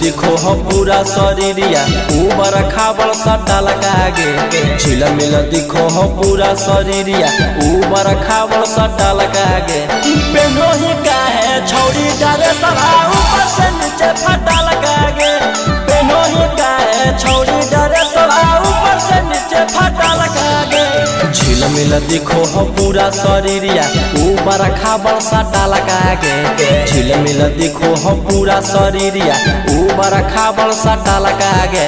दिखो हो पूरा शरीरिया ऊबर खाबल सट्टा लगागे झिलमिल दिखो हो पूरा शरीरिया ऊबर खाबल सट्टा लगागे पेनो ही का है छौड़ी डरे सभा ऊपर से नीचे फटा लगागे पेनो ही का है छौड़ी डरे सभा ऊपर से नीचे फटा लगागे झिलमिल दिखो हो पूरा शरीरिया ऊबर खाबल सट्टा लगागे झिलमिल दिखो हो पूरा शरीरिया ऊबर खाबल सट्टा लगागे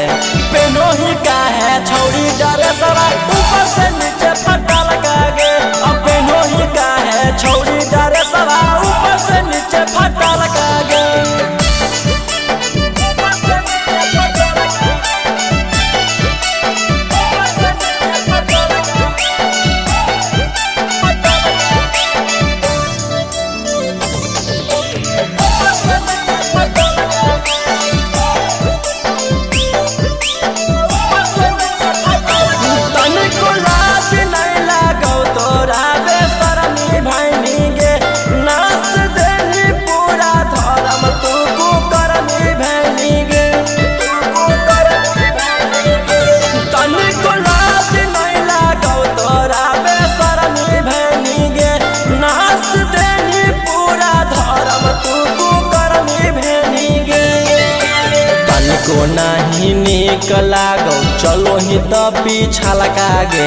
पेनो ही का है छौड़ी डरे सभा ऊपर से नीचे फटा लगागे अब पेनो ही का है छौड़ी डरे सभा ऊपर से नीचे फटा लगागे को नहीं निक लागो चलो ही तो पीछा लगागे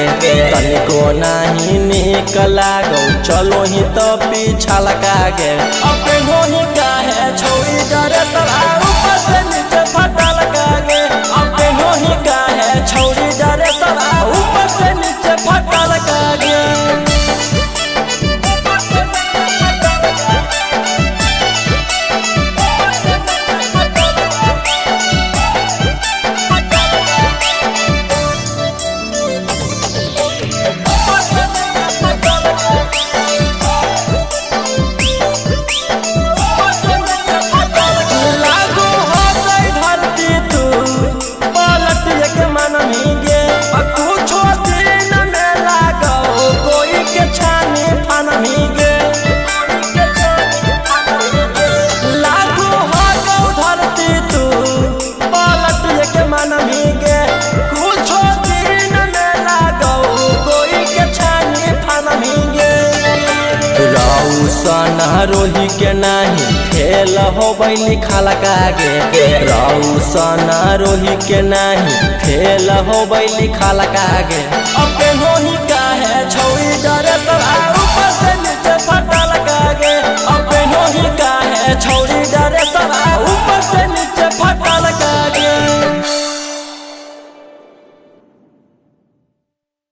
तनिको नहीं निक लागो चलो ही तो पीछा लगागे अपने ही का है छौड़ी डरे सभा ऊपर से नीचे फटा लगागे अपने ही का है छौड़ी डरे सभा ऊपर से नीचे फटा लगागे रोही के नहीं खेल हो बैली खाला कागे राउसन रोही के नहीं खेल हो बैली खाला कागे